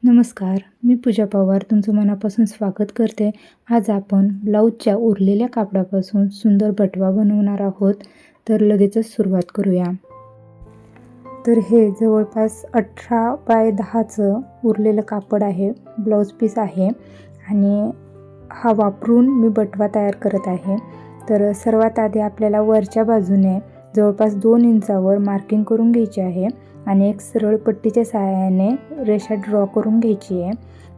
नमस्कार, मी पूजा पवार तुमचं मनापासून स्वागत करते. आज आपण ब्लाऊजच्या उरलेल्या कापडापासून सुंदर बटवा बनवणार आहोत. तर लगेचच सुरुवात करूया. तर हे जवळपास 18 बाय 10चं उरलेलं कापड आहे, ब्लाऊज पीस आहे आणि हा वापरून मी बटवा तयार करत आहे. तर सर्वात आधी आपल्याला वरच्या बाजूने जवळपास 2 इंचावर मार्किंग करून घ्यायची आहे आणि एक सरळ पट्टीच्या सहाय्याने रेषा ड्रॉ करून घ्यायची आहे.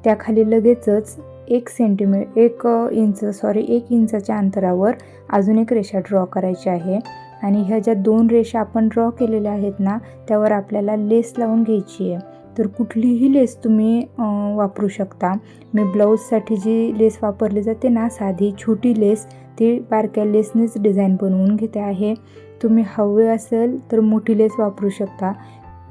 त्याखाली लगेचच 1 इंचाच्या अंतरावर अजून एक रेषा ड्रॉ करायची आहे आणि ह्या ज्या 2 रेषा आपण ड्रॉ केलेल्या आहेत ना, त्यावर आपल्याला लेस लावून घ्यायची आहे. तर कुठलीही लेस तुम्ही वापरू शकता. मी ब्लाऊजसाठी जी लेस वापरली जाते ना, साधी छोटी लेस, ती बारक्या लेसनेच डिझाईन बनवून घेते आहे. तुम्ही हवे असेल तर मोठी लेस वापरू शकता.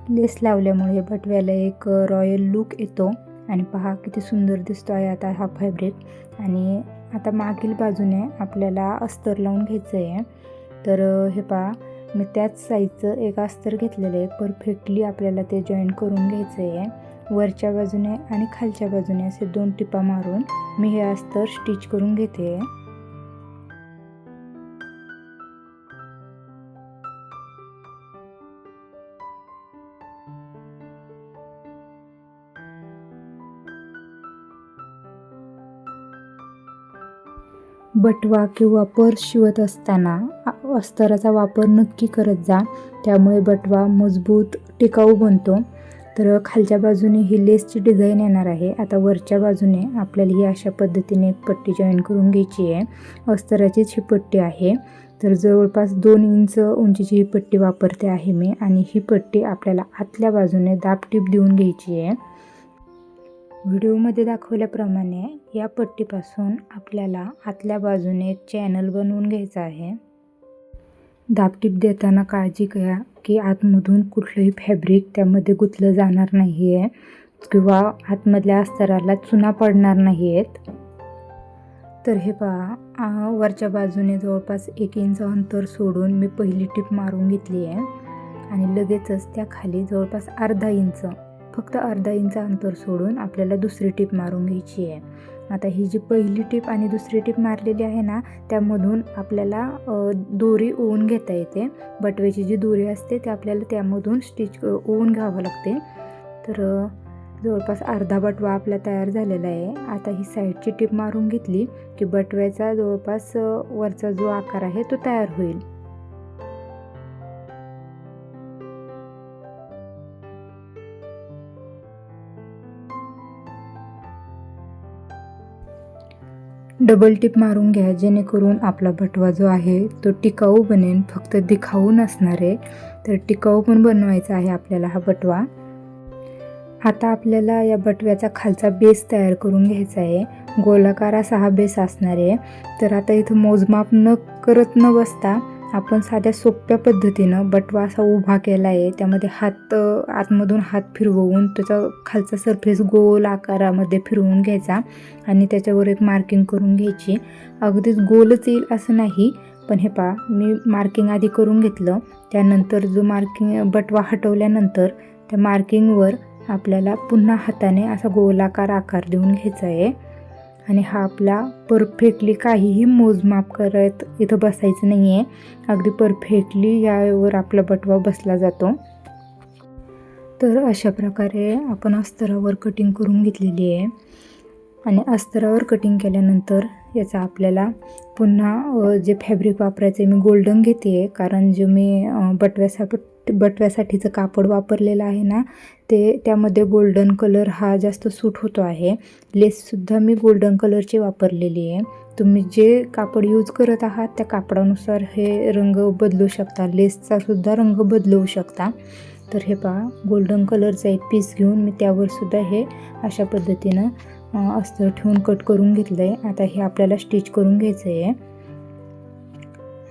लेस लावल्यामुळे बटव्याला एक रॉयल लुक येतो आणि पहा किती सुंदर दिसतो आहे आता हा फॅब्रिक. आणि आता मागील बाजूने आपल्याला अस्तर लावून घ्यायचं आहे. तर हे पहा, मी त्याच साईजचं एक अस्तर घेतलेलं आहे. परफेक्टली आपल्याला ते जॉईन करून घ्यायचं आहे. वरच्या बाजूने आणि खालच्या बाजूने असे 2 टिपा मारून मी हे अस्तर स्टिच करून घेते आहे. बटवा किंवा पर्स शिवत असताना अस्तराचा वापर नक्की करत जा, त्यामुळे बटवा मजबूत टिकाऊ बनतो. तर खालच्या बाजूने ही लेसची डिझाईन येणार आहे. आता वरच्या बाजूने आपल्याला ही अशा पद्धतीने एक पट्टी जॉईन करून घ्यायची आहे. अस्तराचीच ही पट्टी आहे. तर जवळपास 2 इंच उंचीची ही पट्टी वापरते आहे मी आणि ही पट्टी आपल्याला आतल्या बाजूने दाबटीप देऊन घ्यायची आहे. व्हिडिओमध्ये दाखवल्याप्रमाणे या पट्टीपासून आपल्याला आतल्या बाजूने एक चॅनल बनवून घ्यायचा आहे. दाबटीप देताना काळजी घ्या की आतमधून कुठलंही फॅब्रिक त्यामध्ये गुंतलं जाणार नाही आहे किंवा आतमधल्या अस्तराला चुना पडणार नाही आहेत. तर हे पहा, वरच्या बाजूने जवळपास 1 इंच अंतर सोडून मी पहिली टीप मारून घेतली आहे आणि लगेचच त्या खाली जवळपास फक्त अर्धा इंच अंतर सोडून आपल्याला दुसरी टीप मारून घ्यायची आहे. आता ही जी पहिली टीप आणि दुसरी टीप मारलेली आहे ना, त्यामधून आपल्याला दोरी ओवून घेता येते. बटव्याची जी दोरी असते ते आपल्याला त्यामधून ओवून घ्यावं लागते. तर जवळपास अर्धा बटवा आपला तयार झालेला आहे. आता ही साईडची टीप मारून घेतली की बटव्याचा जवळपास वरचा जो आकार आहे तो तयार होईल. डबल टिप मारून घ्या, जेणेकरून आपला बटवा जो आहे तो टिकाऊ बनेल. फक्त दिखाऊ नसणार आहे, तर टिकाऊ पण बनवायचा आहे आपल्याला हा बटवा. आता आपल्याला या बटव्याचा खालचा बेस तयार करून घ्यायचा आहे. गोलाकार असा हा बेस असणार आहे. तर आता इथं मोजमाप न बसता आपण साध्या सोप्या पद्धतीनं बटवा असा उभा केला आहे. त्यामध्ये आतमधून हात फिरवून त्याचा खालचा सरफेस गोल आकारामध्ये फिरवून घ्यायचा आणि त्याच्यावर एक मार्किंग करून घ्यायची. अगदीच गोलच येईल असं नाही, पण हे पहा, मी मार्किंग आधी करून घेतलं. त्यानंतर जो बटवा हटवल्यानंतर त्या मार्किंगवर आपल्याला पुन्हा हाताने असा गोलाकार आकार देऊन घ्यायचा आहे आणि हा आपला परफेक्टली काहीही मोजमाप करत इथं बसायचं नाही आहे. अगदी परफेक्टली यावर आपला बटवा बसला जातो. तर अशा प्रकारे आपण अस्तरावर कटिंग करून घेतलेली आहे आणि अस्तरावर कटिंग केल्यानंतर याचा आपल्याला पुन्हा जे फॅब्रिक वापरायचं आहे, मी गोल्डन घेते आहे, कारण जे मी बटव्यासाठीचं कापड वापरलेलं आहे ना, त्यामध्ये गोल्डन कलर हा जास्त सूट होतो आहे. लेससुद्धा मी गोल्डन कलरची वापरलेली आहे. तुम्ही जे कापड यूज करत आहात त्या कापडानुसार हे रंग बदलू शकता, लेसचा सुद्धा रंग बदलवू शकता. तर हे पहा, गोल्डन कलरचा एक पीस घेऊन मी त्यावर सुद्धा हे अशा पद्धतीनं अस्तर ठेवून कट करून घेतलं आहे. आता हे आपल्याला स्टिच करून घ्यायचं आहे.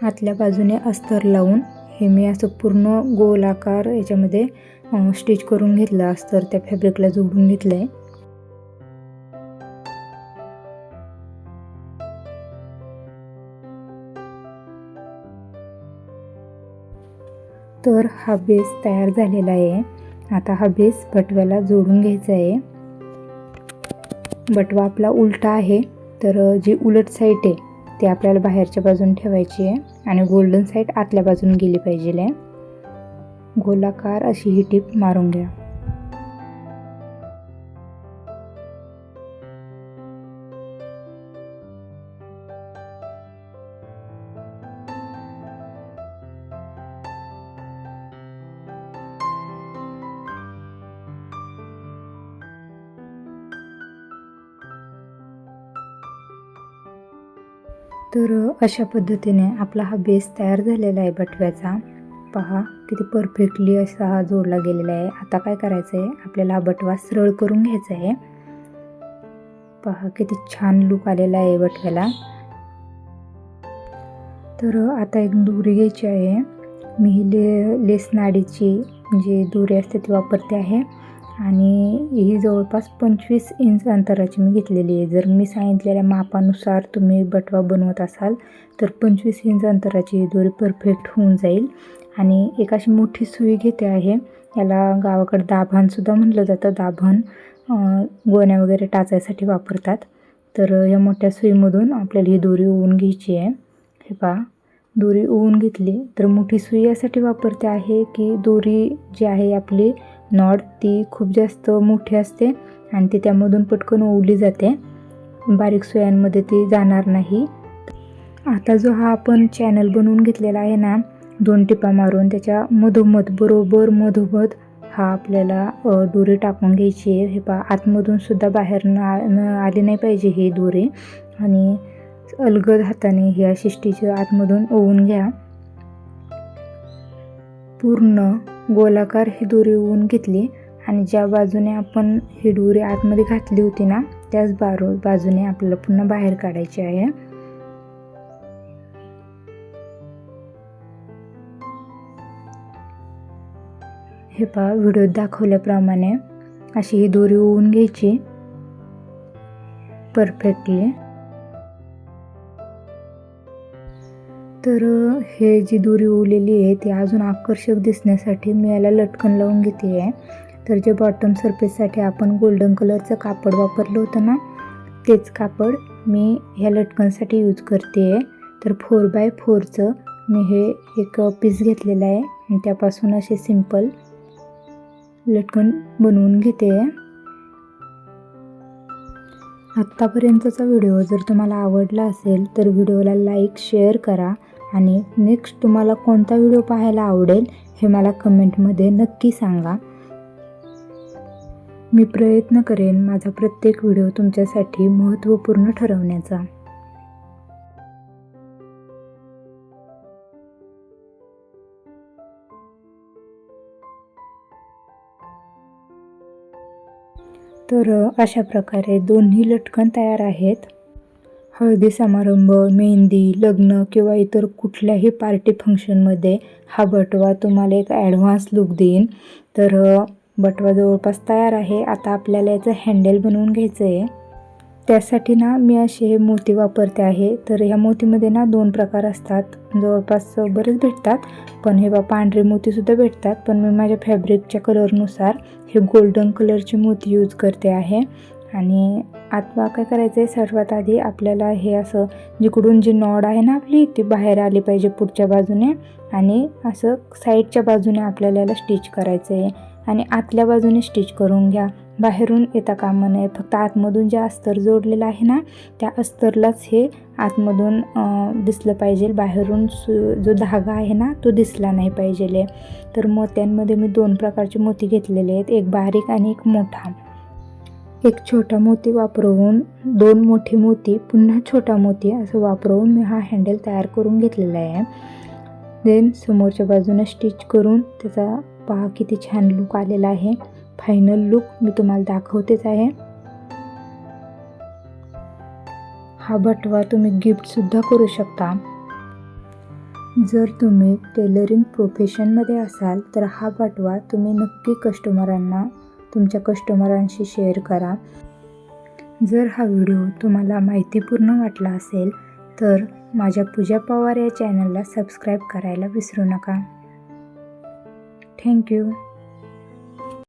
आतल्या बाजूने अस्तर लावून हे मी असं पूर्ण गोलाकार याच्यामध्ये स्टिच करून घेतलं. अस्तर त्या फॅब्रिकला जोडून घेतलं आहे. तर हा बेस तयार झालेला आहे. आता हा बेस बटव्याला जोडून घ्यायचा आहे. बटवा आपला उलटा आहे, तर जी उलट साईड आहे ते आपल्याला बाहेरच्या बाजून ठेवायची आहे आणि गोल्डन साईड आतल्या बाजून गेली पाहिजे आहे. गोलाकार अशी ही टीप मारून घ्या. तर अशा पद्धतीने आपला हा बेस तयार झालेला आहे बटव्याचा. पहा किती परफेक्टली असा हा जोडला गेलेला आहे. आता काय करायचं आहे, आपल्याला हा बटवा सरळ करून घ्यायचा आहे. पहा किती छान लुक आलेला आहे बटव्याला. तर आता एक दोरी घ्यायची आहे. मी ही लेस नाडीची जी दोरी असते ती वापरते आहे आणि ही जवळपास 25 इंच अंतराची मी घेतलेली आहे. जर मी सांगितलेल्या मापानुसार तुम्ही बटवा बनवत असाल तर 25 इंच अंतराची ही दोरी परफेक्ट होऊन जाईल. आणि एक अशी मोठी सुई घेते आहे. याला गावाकडे दाभणसुद्धा म्हटलं जातं. दाभण गोण्या वगैरे टाचायसाठी वापरतात. तर या मोठ्या सुईमधून आपल्याला ही दोरी ओवून घ्यायची आहे. हे पहा, दोरी ओवून घेतली. तर मोठी सुई यासाठी वापरते आहे की दोरी जी आहे आपली नॉड ती खूप जास्त मोठी असते आणि ती त्यामधून पटकन ओवली जाते. बारीक सुयांमध्ये ती जाणार नाही. आता जो हा आपण चॅनल बनवून घेतलेला आहे ना, 2 टिपा मारून त्याच्या मधोमध बरोबर मधोमध हा आपल्याला दोरी टाकून घ्यायची आहे. हे पहा, आतमधून सुद्धा बाहेर न आली नाही पाहिजे ही दोरी. आणि अलगद हाताने ह्या शिष्टीच्या आतमधून ओवून घ्या. पूर्ण गोलाकार ही दोरी ओवून घेतली आणि ज्या बाजूने आपण ही दोरी आतमध्ये घातली होती ना, त्याच बाजूने आपल्याला पुन्हा बाहेर काढायची आहे. हे पहा, व्हिडिओत दाखवल्याप्रमाणे अशी ही दोरी ओवून घ्यायची परफेक्टली. तर हे जी दोरी ओवलेली आहे ती अजून आकर्षक दिसण्यासाठी मी याला लटकन लावून घेते आहे. तर जे बॉटम सरफेससाठी आपण गोल्डन कलरचं कापड वापरलं होतं ना, तेच कापड मी ह्या लटकनसाठी यूज करते आहे. तर 4x4चं मी हे एक पीस घेतलेलं आहे आणि त्यापासून असे सिंपल लटकन बनवून घेते आहे. आत्तापर्यंतचा व्हिडिओ जर तुम्हाला आवडला असेल तर व्हिडिओला लाईक शेअर करा आणि नेक्स्ट तुम्हाला कोणता व्हिडिओ पाहायला आवडेल हे मला कमेंटमध्ये नक्की सांगा. मी प्रयत्न करेन माझा प्रत्येक व्हिडिओ तुमच्यासाठी महत्त्वपूर्ण ठरवण्याचा. तर अशा प्रकारे दोन्ही लटकन तयार आहेत. हळदी समारंभ, मेहंदी, लग्न किंवा इतर कुठल्याही पार्टी फंक्शनमध्ये हा बटवा तुम्हाला एक ॲडव्हान्स लुक देईन. तर बटवा जवळपास तयार आहे. आता आपल्याला याचं हँडल बनवून घ्यायचं आहे. त्यासाठी ना मी असे हे मोती वापरते आहे. तर ह्या मोतीमध्ये ना 2 प्रकार असतात. जवळपास बरेच भेटतात, पण हे पांढरे मोतीसुद्धा भेटतात. पण मी माझ्या फॅब्रिकच्या कलरनुसार हे गोल्डन कलरचे मोती यूज करते आहे. आणि आता काय करायचं आहे, सर्वात आधी आपल्याला हे असं जिकडून जी नॉड आहे ना आपली ती बाहेर आली पाहिजे पुढच्या बाजूने आणि असं साईडच्या बाजूने आपल्याला याला स्टिच करायचं आहे. आणि आतल्या बाजूने स्टिच करून घ्या. बाहेरून येता कामा नये. फक्त आतमधून जे अस्तर जोडलेलं आहे ना त्या अस्तरलाच हे आतमधून दिसलं पाहिजे. बाहेरून जो धागा आहे ना तो दिसला नाही पाहिजे. तर मोत्यांमध्ये मी 2 प्रकारचे मोती घेतलेले आहेत, एक बारीक आणि एक मोठा. एक छोटा मोती वापरून 2 मोठे मोती पुन्हा छोटा मोती असं वापरून मी हा हँडल तयार करून घेतलेला आहे. देन समोरच्या बाजूने स्टिच करून त्याचा पहा किती छान लुक आलेला आहे. फायनल लुक मी तुम्हाला दाखवतेच आहे. हा बटवा तुम्ही गिफ्टसुद्धा करू शकता. जर तुम्ही टेलरिंग प्रोफेशनमध्ये असाल तर हा बटवा तुम्ही नक्की तुमच्या कस्टमरांशी शेअर करा. जर हा व्हिडिओ तुम्हाला माहितीपूर्ण वाटला असेल तर माझ्या पूजा पवार या चॅनलला सबस्क्राईब करायला विसरू नका. थँक्यू.